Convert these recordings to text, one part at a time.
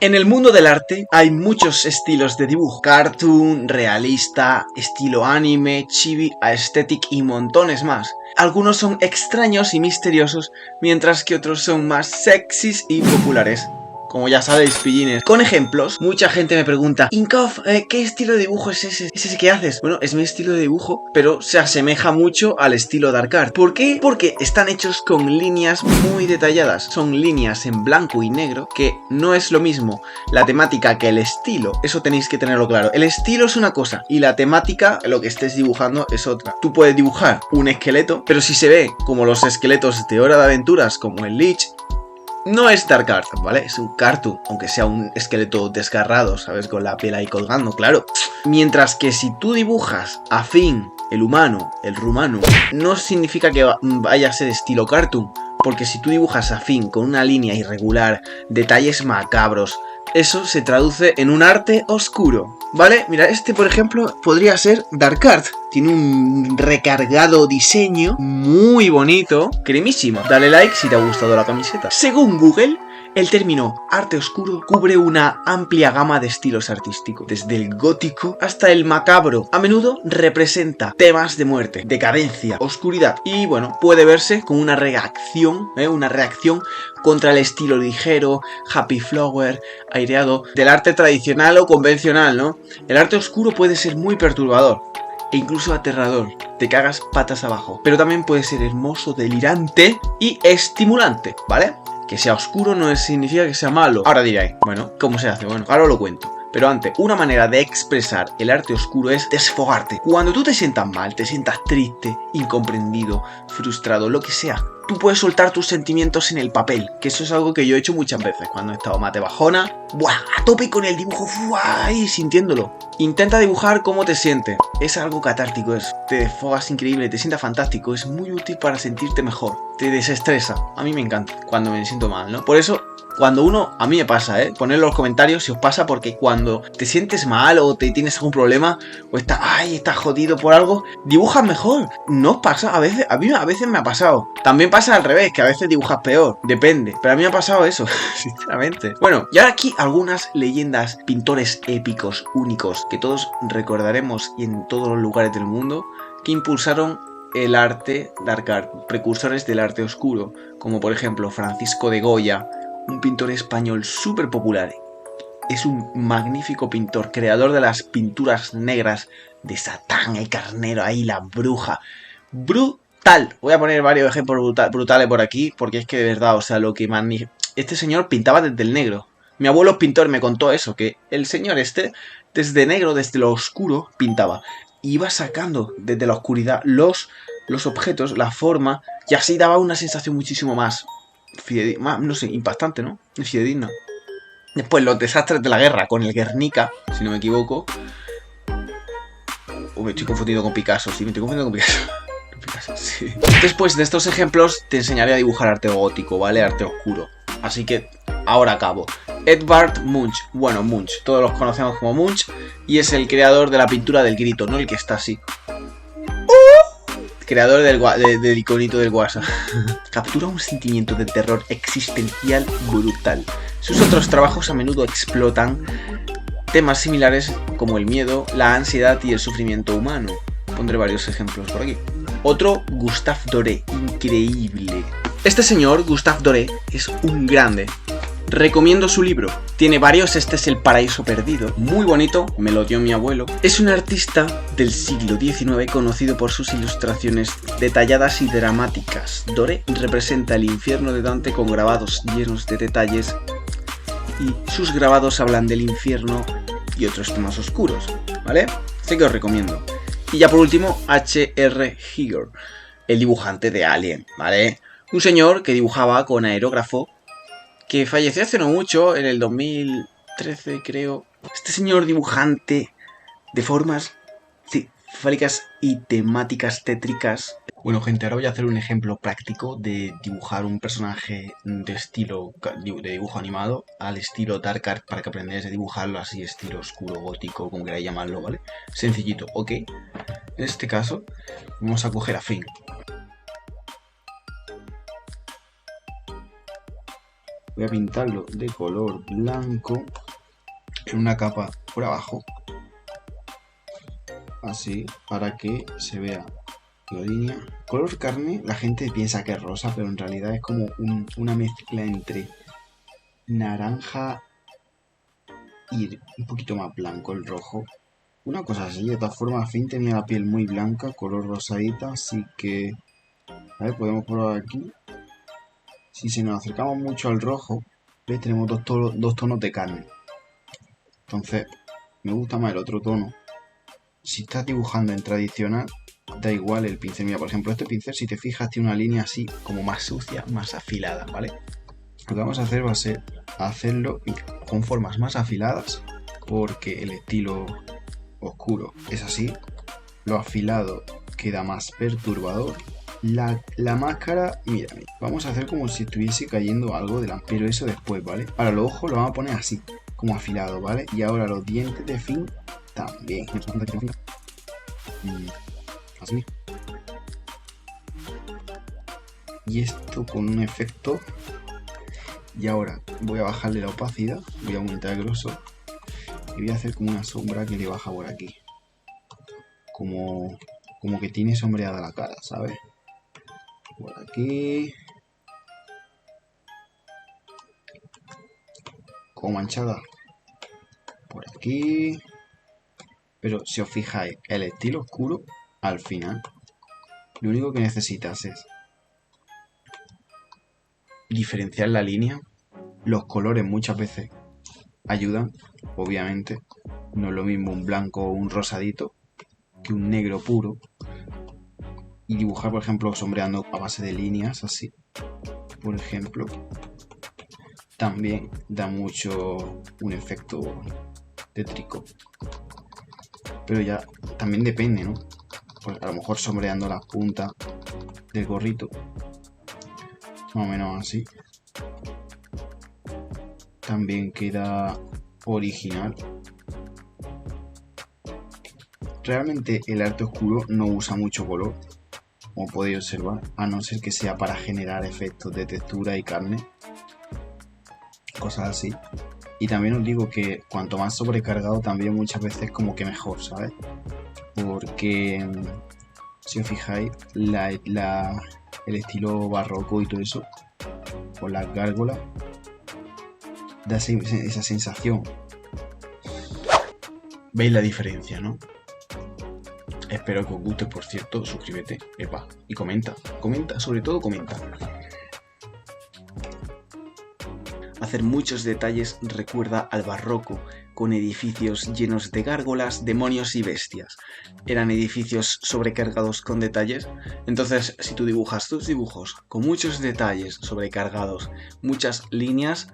En el mundo del arte hay muchos estilos de dibujo: cartoon, realista, estilo anime, chibi, aesthetic y montones más. Algunos son extraños y misteriosos, mientras que otros son más sexys y populares. Como ya sabéis, pillines. Con ejemplos, mucha gente me pregunta: Incoff, ¿qué estilo de dibujo es ese? ¿Es ese que haces? Bueno, es mi estilo de dibujo, pero se asemeja mucho al estilo Dark Art. ¿Por qué? Porque están hechos con líneas muy detalladas. Son líneas en blanco y negro, que no es lo mismo la temática que el estilo. Eso tenéis que tenerlo claro. El estilo es una cosa y la temática, lo que estés dibujando, es otra. Tú puedes dibujar un esqueleto, pero si se ve como los esqueletos de Hora de Aventuras, como el Lich, no es Dark Art, ¿vale? Es un cartoon, aunque sea un esqueleto desgarrado, ¿sabes? Con la piel ahí colgando, claro. Mientras que si tú dibujas a Finn, el humano, el rumano, no significa que vaya a ser estilo cartoon, porque si tú dibujas a Finn con una línea irregular, detalles macabros, eso se traduce en un arte oscuro, ¿vale? Mira, este por ejemplo podría ser Dark Art. Tiene un recargado diseño muy bonito, cremísimo. Dale like si te ha gustado la camiseta. Según Google, el término arte oscuro cubre una amplia gama de estilos artísticos, desde el gótico hasta el macabro. A menudo representa temas de muerte, decadencia, oscuridad y, bueno, puede verse como una reacción contra el estilo ligero, happy flower, aireado del arte tradicional o convencional, ¿no? El arte oscuro puede ser muy perturbador e incluso aterrador, te cagas patas abajo, pero también puede ser hermoso, delirante y estimulante, ¿vale? Que sea oscuro no significa que sea malo. Ahora diréis, bueno, ¿cómo se hace? Bueno, ahora lo cuento. Pero antes, una manera de expresar el arte oscuro es desfogarte. Cuando tú te sientas mal, te sientas triste, incomprendido, frustrado, lo que sea, tú puedes soltar tus sentimientos en el papel, que eso es algo que yo he hecho muchas veces cuando he estado mate bajona. ¡Buah! A tope con el dibujo, ¡buah! Y sintiéndolo. Intenta dibujar cómo te sientes. Es algo catártico eso. Te desfogas increíble, te sientas fantástico. Es muy útil para sentirte mejor. Te desestresa. A mí me encanta cuando me siento mal, ¿no? Por eso, cuando uno, a mí me pasa, ponedlo en los comentarios si os pasa, porque cuando te sientes mal o te tienes algún problema o estás jodido por algo, dibujas mejor. No os pasa, a mí a veces me ha pasado. También pasa al revés, que a veces dibujas peor, depende, pero a mí me ha pasado eso, sinceramente. Bueno, y ahora aquí algunas leyendas, pintores épicos, únicos, que todos recordaremos y en todos los lugares del mundo, que impulsaron el arte Dark Art, precursores del arte oscuro, como por ejemplo Francisco de Goya, un pintor español súper popular. Es un magnífico pintor, creador de las pinturas negras de Satán, el carnero, ahí la bruja. Brutal. Voy a poner varios ejemplos brutales por aquí, porque es que de verdad, o sea, lo que este señor pintaba desde el negro. Mi abuelo es pintor, me contó eso, que el señor desde negro, desde lo oscuro, pintaba. Iba sacando desde la oscuridad los objetos, la forma, y así daba una sensación muchísimo más no sé, impactante, ¿no? Fidedigna. Después los desastres de la guerra con el Guernica, si no me equivoco. Me estoy confundiendo con Picasso, sí, me estoy confundiendo con Picasso. Sí. Después de estos ejemplos te enseñaré a dibujar arte gótico, ¿vale? Arte oscuro. Así que ahora acabo. Edvard Munch, bueno, Munch, todos los conocemos como Munch, y es el creador de la pintura del grito, no el que está así. Creador del iconito del WhatsApp. Captura un sentimiento de terror existencial brutal. Sus otros trabajos a menudo explotan temas similares como el miedo, la ansiedad y el sufrimiento humano. Pondré varios ejemplos por aquí. Otro, Gustave Doré, increíble. Este señor, Gustave Doré, es un grande. Recomiendo su libro. Tiene varios, este es El paraíso perdido. Muy bonito, me lo dio mi abuelo. Es un artista del siglo XIX conocido por sus ilustraciones detalladas y dramáticas. Doré representa el infierno de Dante con grabados llenos de detalles y sus grabados hablan del infierno y otros temas oscuros, ¿vale? Así que os recomiendo. Y ya por último, H.R. Giger, el dibujante de Alien, ¿vale? Un señor que dibujaba con aerógrafo, que falleció hace no mucho, en el 2013 creo. Este señor dibujante de formas fálicas y temáticas tétricas. Bueno, gente, ahora voy a hacer un ejemplo práctico de dibujar un personaje de estilo de dibujo animado al estilo Dark Art, para que aprendáis a dibujarlo así, estilo oscuro, gótico, como queráis llamarlo, ¿vale? Sencillito, ¿ok? En este caso, vamos a coger a Finn. voy a pintarlo de color blanco en una capa por abajo, así, para que se vea la línea. Color carne, la gente piensa que es rosa, pero en realidad es como una mezcla entre naranja y un poquito más blanco el rojo. Una cosa así. De todas formas, Finn tenía la piel muy blanca, color rosadita, así que... A ver, podemos probar aquí. Si se nos acercamos mucho al rojo, ¿ves? Tenemos dos tonos de carne. Entonces, me gusta más el otro tono. Si estás dibujando en tradicional, da igual el pincel. Mira, por ejemplo, este pincel, si te fijas, tiene una línea así, como más sucia, más afilada, ¿vale? Lo que vamos a hacer va a ser hacerlo con formas más afiladas, porque el estilo oscuro es así. Lo afilado queda más perturbador. La máscara, mira, vamos a hacer como si estuviese cayendo algo de la... Pero eso después, ¿vale? Ahora los ojos lo vamos a poner así, como afilado, ¿vale? Y ahora los dientes de Finn también. Así. Y esto con un efecto. Y ahora voy a bajarle la opacidad, voy a aumentar el grosor. Y voy a hacer como una sombra que le baja por aquí. Como que tiene sombreada la cara, ¿sabes? Por aquí. Como manchada. Por aquí. Pero si os fijáis, el estilo oscuro, al final, lo único que necesitas es diferenciar la línea. Los colores muchas veces ayudan, obviamente. No es lo mismo un blanco o un rosadito que un negro puro. Y dibujar, por ejemplo, sombreando a base de líneas, así. Por ejemplo, también da mucho un efecto tétrico. Pero ya también depende, ¿no? Pues a lo mejor sombreando las puntas del gorrito, más o menos así, también queda original. Realmente el arte oscuro no usa mucho color, como podéis observar, a no ser que sea para generar efectos de textura y carne, cosas así. Y también os digo que cuanto más sobrecargado también muchas veces como que mejor, ¿sabes? Porque si os fijáis, el estilo barroco y todo eso, con las gárgolas, da esa sensación. ¿Veis la diferencia, no? Espero que os guste, por cierto, suscríbete, epa, y comenta, sobre todo comenta. Hacer muchos detalles recuerda al barroco, con edificios llenos de gárgolas, demonios y bestias. Eran edificios sobrecargados con detalles. Entonces, si tú dibujas tus dibujos con muchos detalles sobrecargados, muchas líneas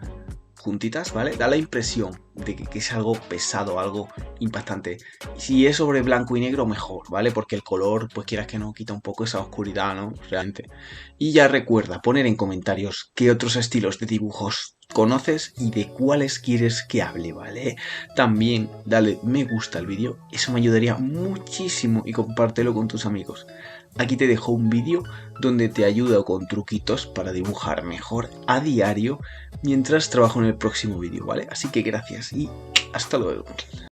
juntitas, ¿vale? Da la impresión de que es algo pesado, algo impactante. Si es sobre blanco y negro, mejor, ¿vale? Porque el color, pues quieras que no, quita un poco esa oscuridad, ¿no? Realmente. Y ya recuerda poner en comentarios qué otros estilos de dibujos conoces y de cuáles quieres que hable, ¿vale? También dale me gusta al vídeo, eso me ayudaría muchísimo, y compártelo con tus amigos. Aquí te dejo un vídeo donde te ayudo con truquitos para dibujar mejor a diario mientras trabajo en el próximo vídeo, ¿vale? Así que gracias y hasta luego.